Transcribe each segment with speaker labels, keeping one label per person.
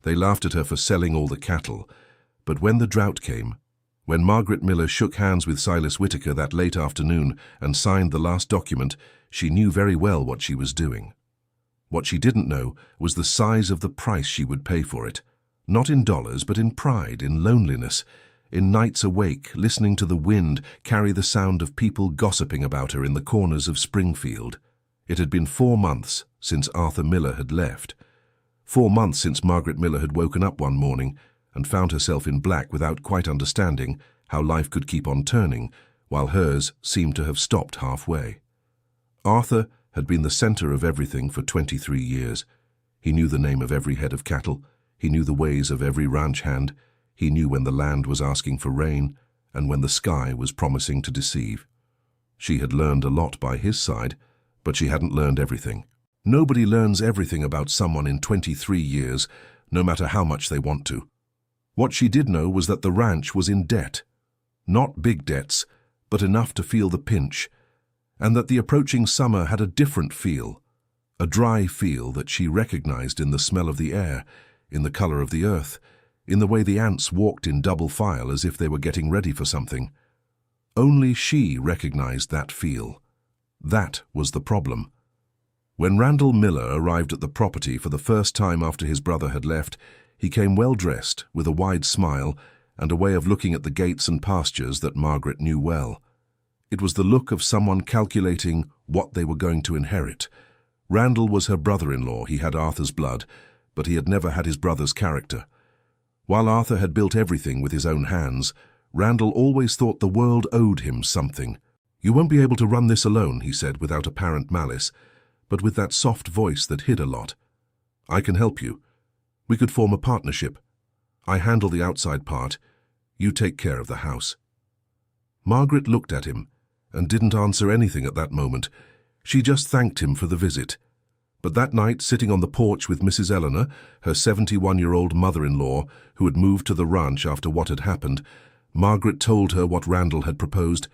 Speaker 1: They laughed at her for selling all the cattle. But when the drought came, when Margaret Miller shook hands with Silas Whittaker that late afternoon and signed the last document, she knew very well what she was doing. What she didn't know was the size of the price she would pay for it. Not in dollars, but in pride, in loneliness, in nights awake, listening to the wind carry the sound of people gossiping about her in the corners of Springfield. It had been 4 months since Arthur Miller had left. 4 months since Margaret Miller had woken up one morning and found herself in black without quite understanding how life could keep on turning, while hers seemed to have stopped halfway. Arthur had been the center of everything for 23 years. He knew the name of every head of cattle. He knew the ways of every ranch hand. He knew when the land was asking for rain and when the sky was promising to deceive. She had learned a lot by his side, but she hadn't learned everything. Nobody learns everything about someone in 23 years, no matter how much they want to. What she did know was that the ranch was in debt. Not big debts, but enough to feel the pinch, and that the approaching summer had a different feel, a dry feel that she recognized in the smell of the air, in the color of the earth, in the way the ants walked in double file as if they were getting ready for something. Only she recognized that feel. That was the problem. When Randall Miller arrived at the property for the first time after his brother had left, he came well-dressed, with a wide smile and a way of looking at the gates and pastures that Margaret knew well. It was the look of someone calculating what they were going to inherit. Randall was her brother-in-law. He had Arthur's blood, but he had never had his brother's character. While Arthur had built everything with his own hands, Randall always thought the world owed him something. "You won't be able to run this alone," he said without apparent malice, but with that soft voice that hid a lot. "I can help you. We could form a partnership. I handle the outside part. You take care of the house." Margaret looked at him and didn't answer anything at that moment. She just thanked him for the visit. But that night, sitting on the porch with Mrs. Eleanor, her 71-year-old mother-in-law, who had moved to the ranch after what had happened, Margaret told her what Randall had proposed.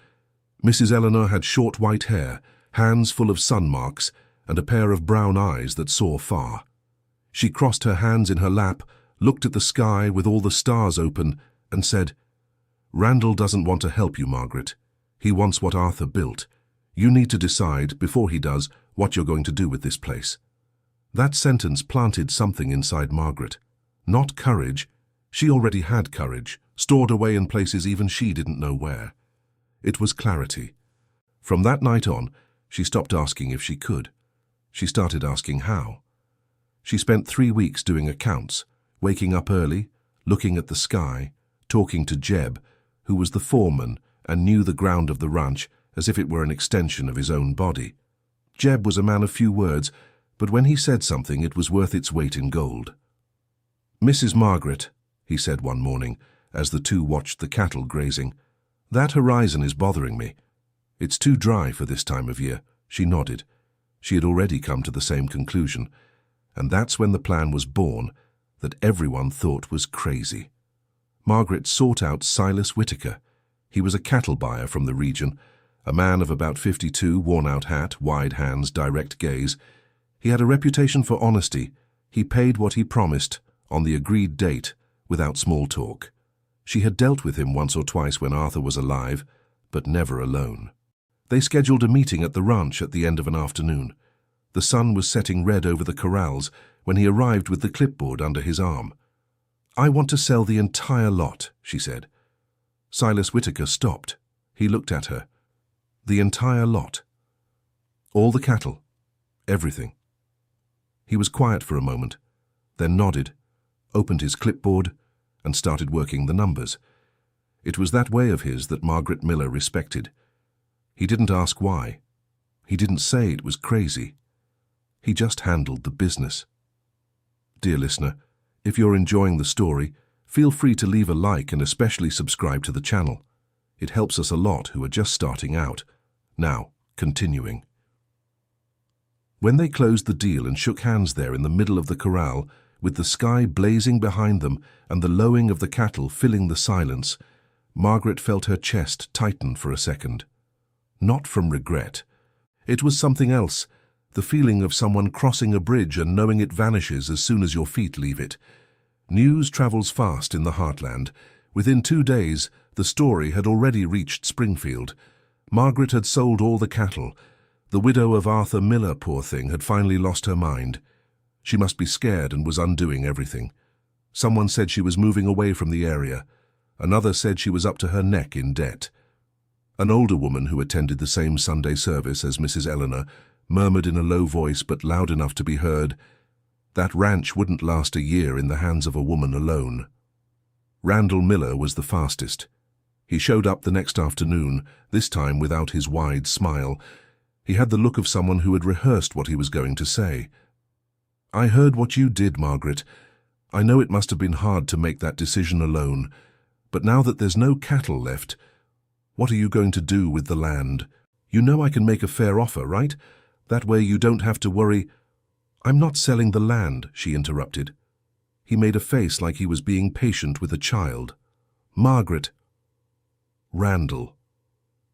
Speaker 1: Mrs. Eleanor had short white hair, hands full of sun marks, and a pair of brown eyes that saw far. She crossed her hands in her lap, looked at the sky with all the stars open, and said, "Randall doesn't want to help you, Margaret. He wants what Arthur built. You need to decide, before he does, what you're going to do with this place." That sentence planted something inside Margaret. Not courage. She already had courage, stored away in places even she didn't know where. It was clarity. From that night on, she stopped asking if she could. She started asking how. She spent 3 weeks doing accounts, waking up early, looking at the sky, talking to Jeb, who was the foreman and knew the ground of the ranch as if it were an extension of his own body. Jeb was a man of few words, but when he said something, it was worth its weight in gold. "Mrs. Margaret," he said one morning, as the two watched the cattle grazing, "that horizon is bothering me. It's too dry for this time of year." She nodded. She had already come to the same conclusion, and that's when the plan was born that everyone thought was crazy. Margaret sought out Silas Whittaker. He was a cattle buyer from the region, a man of about 52, worn-out hat, wide hands, direct gaze. He had a reputation for honesty. He paid what he promised on the agreed date without small talk. She had dealt with him once or twice when Arthur was alive, but never alone. They scheduled a meeting at the ranch at the end of an afternoon. The sun was setting red over the corrals when he arrived with the clipboard under his arm. "I want to sell the entire lot," she said. Silas Whittaker stopped. He looked at her. The entire lot. All the cattle. Everything. He was quiet for a moment, then nodded, opened his clipboard, and started working the numbers. It was that way of his that Margaret Miller respected. He didn't ask why. He didn't say it was crazy. He just handled the business. Dear listener, if you're enjoying the story, feel free to leave a like and especially subscribe to the channel. It helps us a lot who are just starting out. Now, continuing. When they closed the deal and shook hands there in the middle of the corral, with the sky blazing behind them and the lowing of the cattle filling the silence, Margaret felt her chest tighten for a second. Not from regret. It was something else, the feeling of someone crossing a bridge and knowing it vanishes as soon as your feet leave it. News travels fast in the heartland. Within 2 days, the story had already reached Springfield. Margaret had sold all the cattle. The widow of Arthur Miller, poor thing, had finally lost her mind. She must be scared and was undoing everything. Someone said she was moving away from the area. Another said she was up to her neck in debt. An older woman who attended the same Sunday service as Mrs. Eleanor murmured in a low voice but loud enough to be heard, "That ranch wouldn't last a year in the hands of a woman alone." Randall Miller was the fastest. He showed up the next afternoon, this time without his wide smile. He had the look of someone who had rehearsed what he was going to say. "I heard what you did, Margaret. I know it must have been hard to make that decision alone, but now that there's no cattle left, what are you going to do with the land? You know I can make a fair offer, right? That way you don't have to worry." "I'm not selling the land," she interrupted. He made a face like he was being patient with a child. "Margaret." "Randall."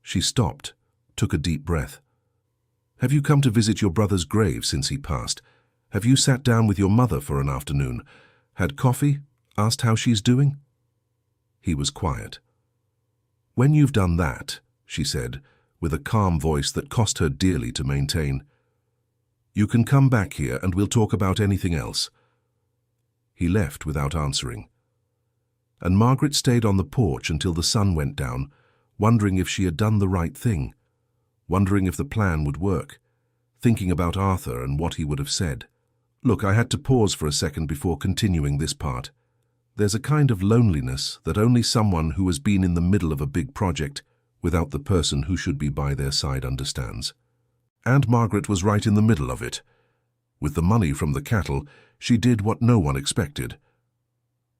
Speaker 1: She stopped, took a deep breath. "Have you come to visit your brother's grave since he passed? Have you sat down with your mother for an afternoon? Had coffee? Asked how she's doing?" He was quiet. "When you've done that," she said, with a calm voice that cost her dearly to maintain, "you can come back here and we'll talk about anything else." He left without answering. And Margaret stayed on the porch until the sun went down, wondering if she had done the right thing, wondering if the plan would work, thinking about Arthur and what he would have said. Look, I had to pause for a second before continuing this part. There's a kind of loneliness that only someone who has been in the middle of a big project without the person who should be by their side understands. And Margaret was right in the middle of it. With the money from the cattle, she did what no one expected.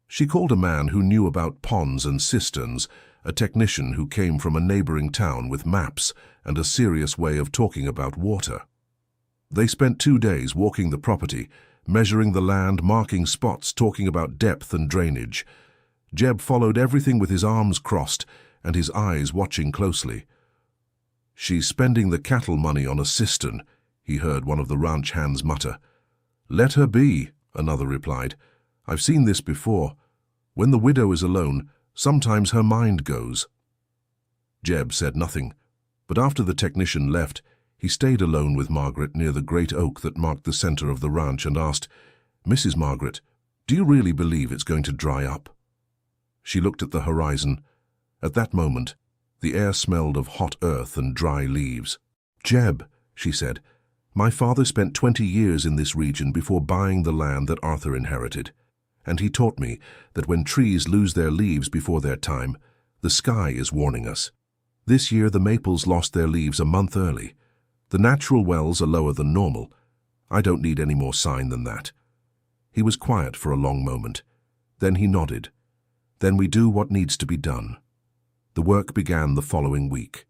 Speaker 1: She called a man who knew about ponds and cisterns, a technician who came from a neighboring town with maps and a serious way of talking about water. They spent 2 days walking the property, measuring the land, marking spots, talking about depth and drainage. Jeb followed everything with his arms crossed and his eyes watching closely. "She's spending the cattle money on a cistern," he heard one of the ranch hands mutter. "Let her be," another replied. "I've seen this before. When the widow is alone, sometimes her mind goes." Jeb said nothing, but after the technician left, he stayed alone with Margaret near the great oak that marked the center of the ranch and asked, "Mrs. Margaret, do you really believe it's going to dry up?" She looked at the horizon. At that moment, the air smelled of hot earth and dry leaves. "Jeb," she said, "my father spent 20 years in this region before buying the land that Arthur inherited, and he taught me that when trees lose their leaves before their time, the sky is warning us. This year the maples lost their leaves a month early. The natural wells are lower than normal. I don't need any more sign than that." He was quiet for a long moment. Then he nodded. "Then we do what needs to be done." The work began the following week.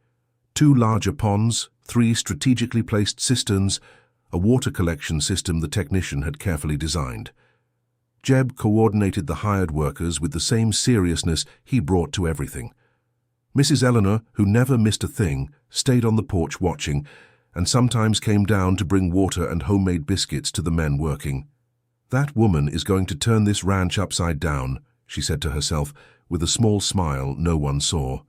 Speaker 1: 2 larger ponds, 3 strategically placed cisterns, a water collection system the technician had carefully designed. Jeb coordinated the hired workers with the same seriousness he brought to everything. Mrs. Eleanor, who never missed a thing, stayed on the porch watching, and sometimes came down to bring water and homemade biscuits to the men working. "That woman is going to turn this ranch upside down," she said to herself, with a small smile no one saw.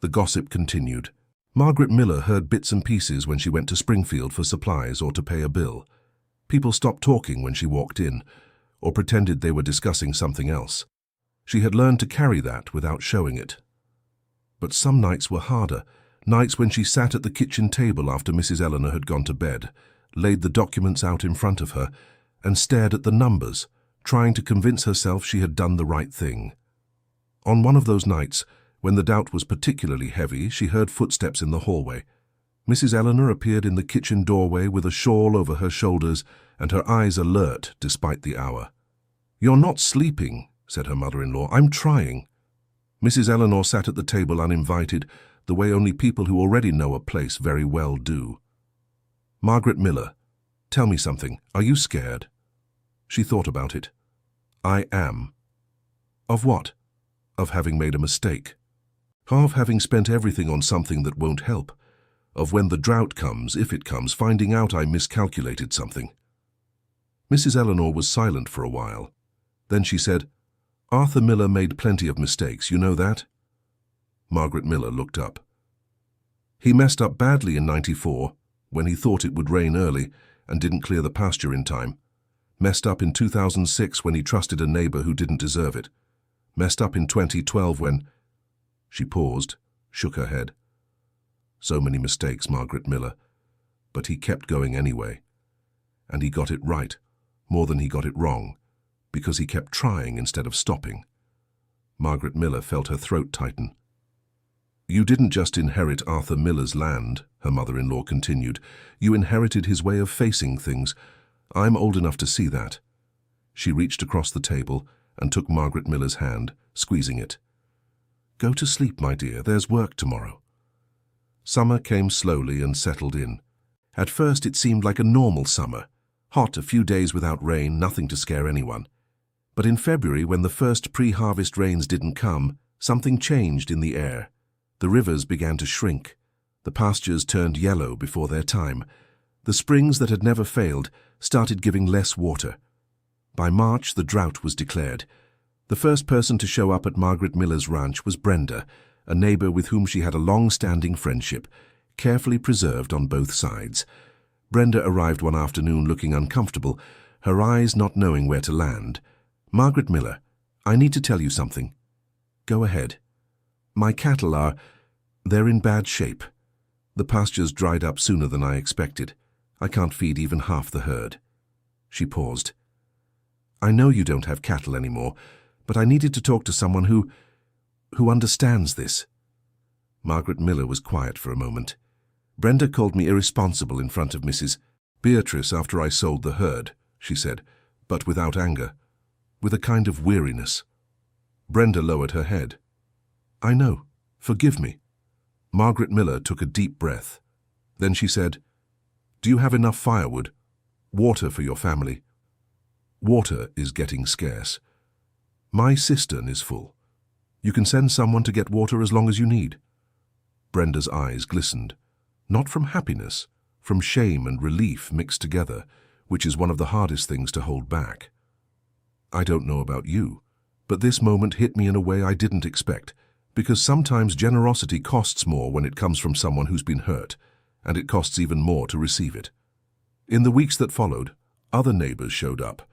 Speaker 1: The gossip continued. Margaret Miller heard bits and pieces when she went to Springfield for supplies or to pay a bill. People stopped talking when she walked in, or pretended they were discussing something else. She had learned to carry that without showing it. But some nights were harder, nights when she sat at the kitchen table after Mrs. Eleanor had gone to bed, laid the documents out in front of her, and stared at the numbers, trying to convince herself she had done the right thing. On one of those nights, when the doubt was particularly heavy, she heard footsteps in the hallway. Mrs. Eleanor appeared in the kitchen doorway with a shawl over her shoulders and her eyes alert despite the hour. "You're not sleeping," said her mother-in-law. "I'm trying." Mrs. Eleanor sat at the table uninvited, the way only people who already know a place very well do. "Margaret Miller, tell me something. Are you scared?" She thought about it. "I am." "Of what?" "Of having made a mistake. Of having spent everything on something that won't help. Of when the drought comes, if it comes, finding out I miscalculated something." Mrs. Eleanor was silent for a while. Then she said, "Arthur Miller made plenty of mistakes, you know that?" Margaret Miller looked up. "He messed up badly in '94, when he thought it would rain early and didn't clear the pasture in time. Messed up in 2006 when he trusted a neighbor who didn't deserve it. Messed up in 2012 when—" She paused, shook her head. So many mistakes, Margaret Miller. But he kept going anyway. And he got it right, more than he got it wrong, because he kept trying instead of stopping. Margaret Miller felt her throat tighten. "You didn't just inherit Arthur Miller's land," her mother-in-law continued. "You inherited his way of facing things. I'm old enough to see that." She reached across the table and took Margaret Miller's hand, squeezing it. "Go to sleep, my dear. There's work tomorrow." Summer came slowly and settled in. At first it seemed like a normal summer. Hot, a few days without rain, nothing to scare anyone. But in February, when the first pre-harvest rains didn't come, something changed in the air. The rivers began to shrink. The pastures turned yellow before their time. The springs that had never failed started giving less water. By March, the drought was declared. The first person to show up at Margaret Miller's ranch was Brenda, a neighbor with whom she had a long-standing friendship, carefully preserved on both sides. Brenda arrived one afternoon looking uncomfortable, her eyes not knowing where to land. "Margaret Miller, I need to tell you something." "Go ahead." "My cattle they're in bad shape. The pastures dried up sooner than I expected. I can't feed even half the herd." She paused. "I know you don't have cattle anymore, but I needed to talk to someone who understands this." Margaret Miller was quiet for a moment. "Brenda called me irresponsible in front of Mrs. Beatrice after I sold the herd," she said, but without anger, with a kind of weariness. Brenda lowered her head. "I know. Forgive me." Margaret Miller took a deep breath. Then she said, "Do you have enough firewood? Water for your family?" "Water is getting scarce. My cistern is full. You can send someone to get water as long as you need." Brenda's eyes glistened, not from happiness, from shame and relief mixed together, which is one of the hardest things to hold back. "I don't know about you, but this moment hit me in a way I didn't expect, because sometimes generosity costs more when it comes from someone who's been hurt, and it costs even more to receive it." In the weeks that followed, other neighbors showed up.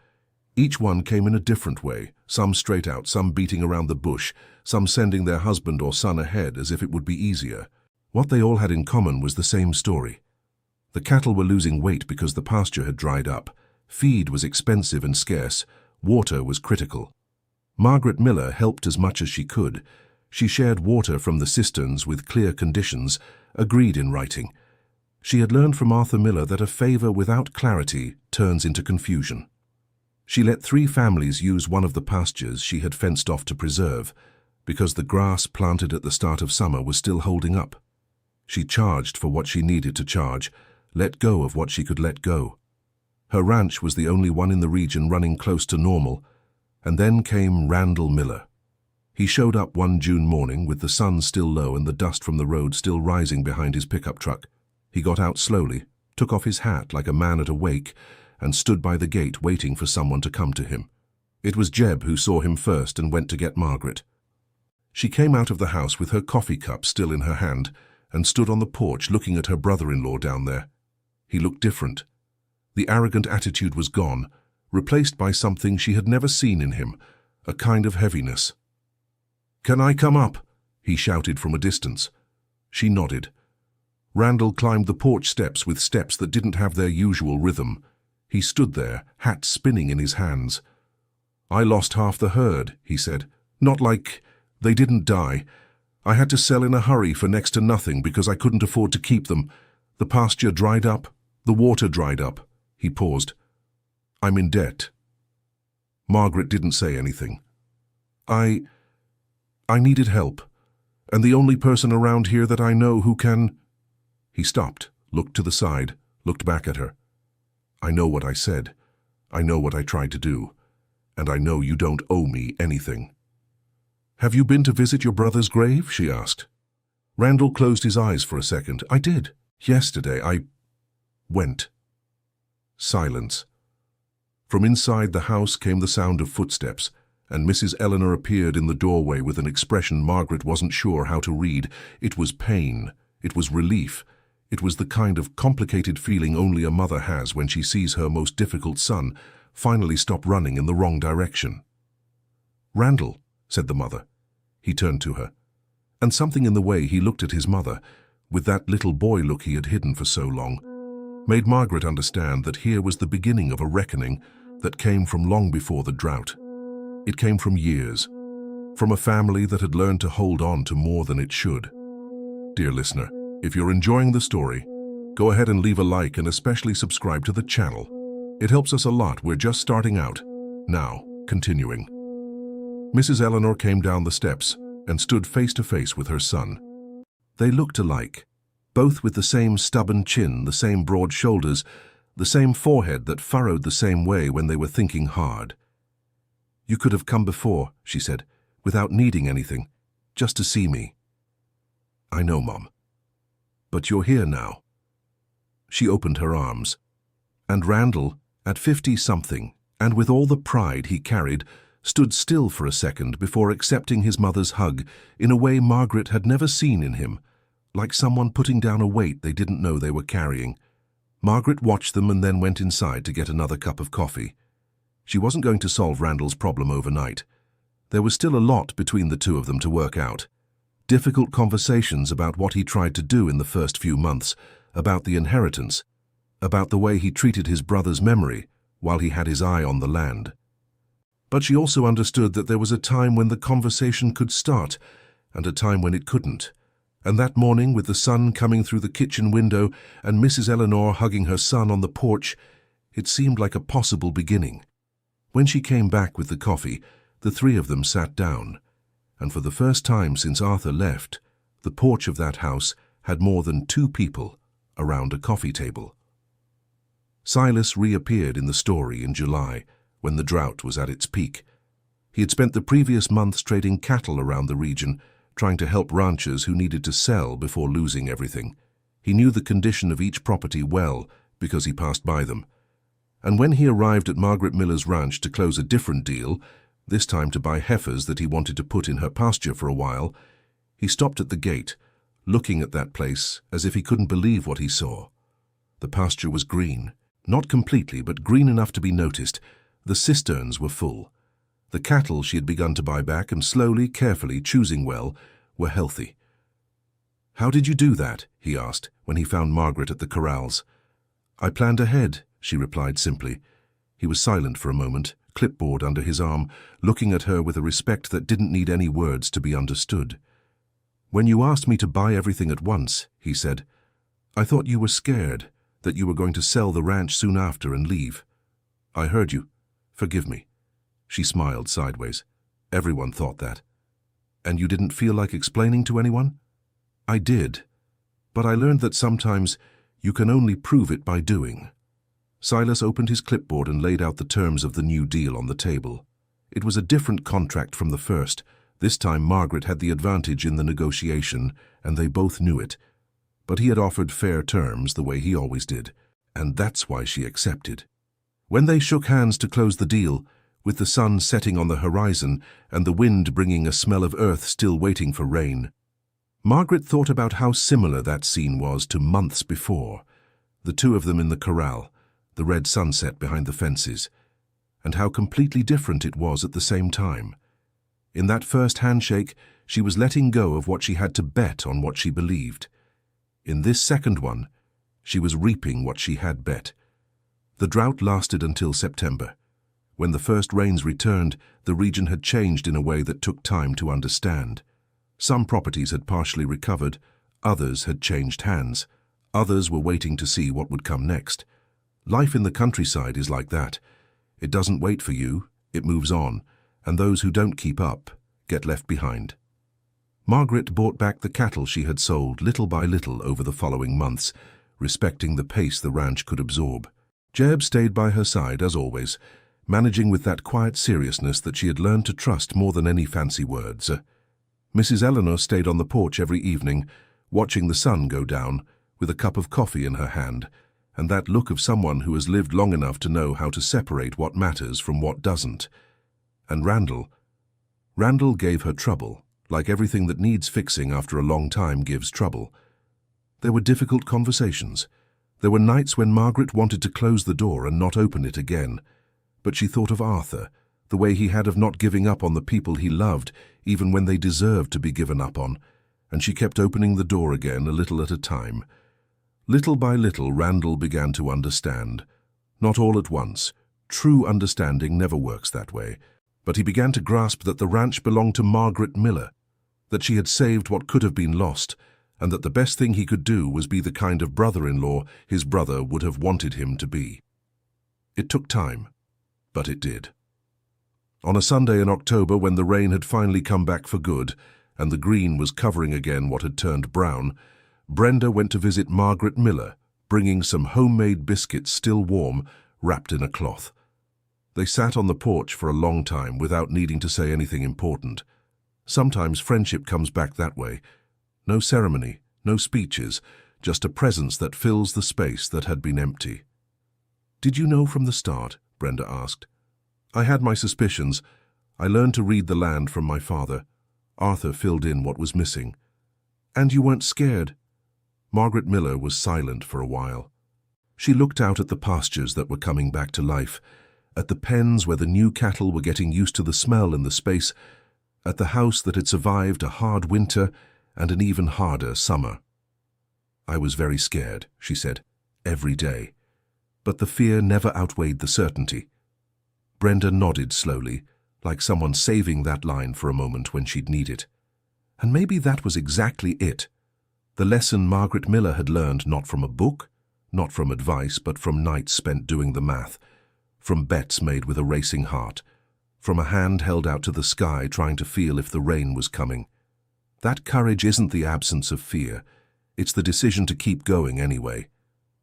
Speaker 1: Each one came in a different way, some straight out, some beating around the bush, some sending their husband or son ahead as if it would be easier. What they all had in common was the same story. The cattle were losing weight because the pasture had dried up. Feed was expensive and scarce. Water was critical. Margaret Miller helped as much as she could. She shared water from the cisterns with clear conditions, agreed in writing. She had learned from Arthur Miller that a favor without clarity turns into confusion. She let 3 families use one of the pastures she had fenced off to preserve, because the grass planted at the start of summer was still holding up. She charged for what she needed to charge, let go of what she could let go. Her ranch was the only one in the region running close to normal, and then came Randall Miller. He showed up one June morning with the sun still low and the dust from the road still rising behind his pickup truck. He got out slowly, took off his hat like a man at a wake, and stood by the gate waiting for someone to come to him. It was Jeb who saw him first and went to get Margaret. She came out of the house with her coffee cup still in her hand and stood on the porch looking at her brother-in-law down there. He looked different. The arrogant attitude was gone, replaced by something she had never seen in him, a kind of heaviness. "Can I come up?" he shouted from a distance. She nodded. Randall climbed the porch steps with steps that didn't have their usual rhythm. He stood there, hat spinning in his hands. "I lost half the herd," he said. "Not like they didn't die. I had to sell in a hurry for next to nothing because I couldn't afford to keep them. The pasture dried up, the water dried up." He paused. "I'm in debt." Margaret didn't say anything. I needed help, and the only person around here that I know who can—" He stopped, looked to the side, looked back at her. "I know what I said. I know what I tried to do. And I know you don't owe me anything." "Have you been to visit your brother's grave?" she asked. Randall closed his eyes for a second. "I did. Yesterday I went." Silence. From inside the house came the sound of footsteps, and Mrs. Eleanor appeared in the doorway with an expression Margaret wasn't sure how to read. It was pain. It was relief. It was the kind of complicated feeling only a mother has when she sees her most difficult son finally stop running in the wrong direction. "Randall," said the mother. He turned to her, and something in the way he looked at his mother, with that little boy look he had hidden for so long, made Margaret understand that here was the beginning of a reckoning that came from long before the drought. It came from years, from a family that had learned to hold on to more than it should. Dear listener, if you're enjoying the story, go ahead and leave a like and especially subscribe to the channel. It helps us a lot. We're just starting out. Now, continuing. Mrs. Eleanor came down the steps and stood face to face with her son. They looked alike, both with the same stubborn chin, the same broad shoulders, the same forehead that furrowed the same way when they were thinking hard. "You could have come before," she said, "without needing anything, just to see me." "I know, Mom. But you're here now." She opened her arms. And Randall, at 50-something, and with all the pride he carried, stood still for a second before accepting his mother's hug in a way Margaret had never seen in him, like someone putting down a weight they didn't know they were carrying. Margaret watched them and then went inside to get another cup of coffee. She wasn't going to solve Randall's problem overnight. There was still a lot between the two of them to work out. Difficult conversations about what he tried to do in the first few months, about the inheritance, about the way he treated his brother's memory while he had his eye on the land. But she also understood that there was a time when the conversation could start and a time when it couldn't. And that morning, with the sun coming through the kitchen window and Mrs. Eleanor hugging her son on the porch, it seemed like a possible beginning. When she came back with the coffee, the three of them sat down, and for the first time since Arthur left, the porch of that house had more than 2 people around a coffee table. Silas reappeared in the story in July, when the drought was at its peak. He had spent the previous months trading cattle around the region, trying to help ranchers who needed to sell before losing everything. He knew the condition of each property well because he passed by them. And when he arrived at Margaret Miller's ranch to close a different deal, this time to buy heifers that he wanted to put in her pasture for a while, he stopped at the gate, looking at that place as if he couldn't believe what he saw. The pasture was green, not completely, but green enough to be noticed. The cisterns were full. The cattle she had begun to buy back and slowly, carefully, choosing well, were healthy. "How did you do that?" he asked when he found Margaret at the corrals. "I planned ahead," she replied simply. He was silent for a moment, clipboard under his arm, looking at her with a respect that didn't need any words to be understood. "When you asked me to buy everything at once," he said, "I thought you were scared, that you were going to sell the ranch soon after and leave. I heard you. Forgive me." She smiled sideways. "Everyone thought that." "And you didn't feel like explaining to anyone?" "I did. But I learned that sometimes you can only prove it by doing." Silas opened his clipboard and laid out the terms of the new deal on the table. It was a different contract from the first. This time Margaret had the advantage in the negotiation, and they both knew it. But he had offered fair terms the way he always did, and that's why she accepted. When they shook hands to close the deal, with the sun setting on the horizon and the wind bringing a smell of earth still waiting for rain, Margaret thought about how similar that scene was to months before, the two of them in the corral, the red sunset behind the fences, and how completely different it was at the same time. In that first handshake, she was letting go of what she had to bet on what she believed. In this second one, she was reaping what she had bet. The drought lasted until September. When the first rains returned, the region had changed in a way that took time to understand. Some properties had partially recovered, others had changed hands, others were waiting to see what would come next. Life in the countryside is like that. It doesn't wait for you, it moves on, and those who don't keep up get left behind. Margaret bought back the cattle she had sold little by little over the following months, respecting the pace the ranch could absorb. Jeb stayed by her side as always, managing with that quiet seriousness that she had learned to trust more than any fancy words. Mrs. Eleanor stayed on the porch every evening, watching the sun go down, with a cup of coffee in her hand, and that look of someone who has lived long enough to know how to separate what matters from what doesn't. And Randall gave her trouble, like everything that needs fixing after a long time gives trouble. There were difficult conversations. There were nights when Margaret wanted to close the door and not open it again. But she thought of Arthur, the way he had of not giving up on the people he loved, even when they deserved to be given up on, and she kept opening the door again a little at a time. Little by little, Randall began to understand. Not all at once. True understanding never works that way. But he began to grasp that the ranch belonged to Margaret Miller, that she had saved what could have been lost, and that the best thing he could do was be the kind of brother-in-law his brother would have wanted him to be. It took time, but it did. On a Sunday in October, when the rain had finally come back for good, and the green was covering again what had turned brown, Brenda went to visit Margaret Miller, bringing some homemade biscuits still warm, wrapped in a cloth. They sat on the porch for a long time without needing to say anything important. Sometimes friendship comes back that way. No ceremony, no speeches, just a presence that fills the space that had been empty. "Did you know from the start?" Brenda asked. "I had my suspicions. I learned to read the land from my father." Arthur filled in what was missing. "And you weren't scared?" Margaret Miller was silent for a while. She looked out at the pastures that were coming back to life, at the pens where the new cattle were getting used to the smell and the space, at the house that had survived a hard winter and an even harder summer. "I was very scared," she said, "every day. But the fear never outweighed the certainty." Brenda nodded slowly, like someone saving that line for a moment when she'd need it. And maybe that was exactly it. The lesson Margaret Miller had learned not from a book, not from advice, but from nights spent doing the math, from bets made with a racing heart, from a hand held out to the sky trying to feel if the rain was coming. That courage isn't the absence of fear. It's the decision to keep going anyway.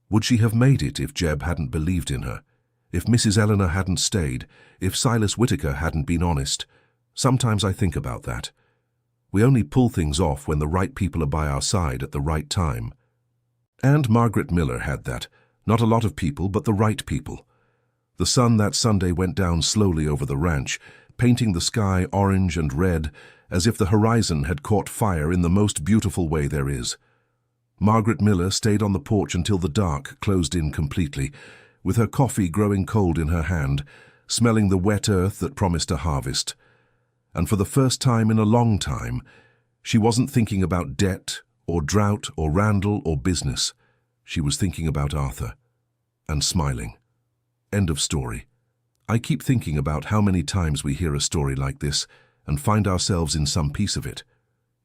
Speaker 1: Would she have made it if Jeb hadn't believed in her? If Mrs. Eleanor hadn't stayed? If Silas Whittaker hadn't been honest? Sometimes I think about that. We only pull things off when the right people are by our side at the right time. And Margaret Miller had that. Not a lot of people, but the right people. The sun that Sunday went down slowly over the ranch, painting the sky orange and red, as if the horizon had caught fire in the most beautiful way there is. Margaret Miller stayed on the porch until the dark closed in completely, with her coffee growing cold in her hand, smelling the wet earth that promised a harvest. And for the first time in a long time, she wasn't thinking about debt, or Drought, or Randall, or business. She was thinking about Arthur, and smiling. End of story. I keep thinking about how many times we hear a story like this and find ourselves in some piece of it.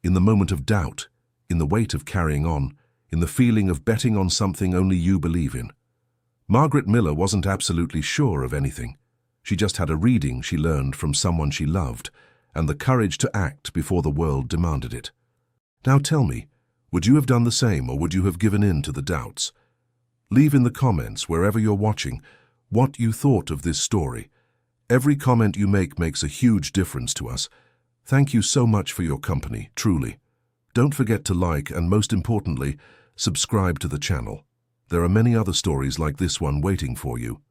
Speaker 1: In the moment of doubt, in the weight of carrying on, in the feeling of betting on something only you believe in. Margaret Miller wasn't absolutely sure of anything. She just had a reading she learned from someone she loved, and the courage to act before the world demanded it. Now tell me, would you have done the same, or would you have given in to the doubts? Leave in the comments, wherever you're watching, what you thought of this story. Every comment you make makes a huge difference to us. Thank you so much for your company, truly. Don't forget to like and, most importantly, subscribe to the channel. There are many other stories like this one waiting for you.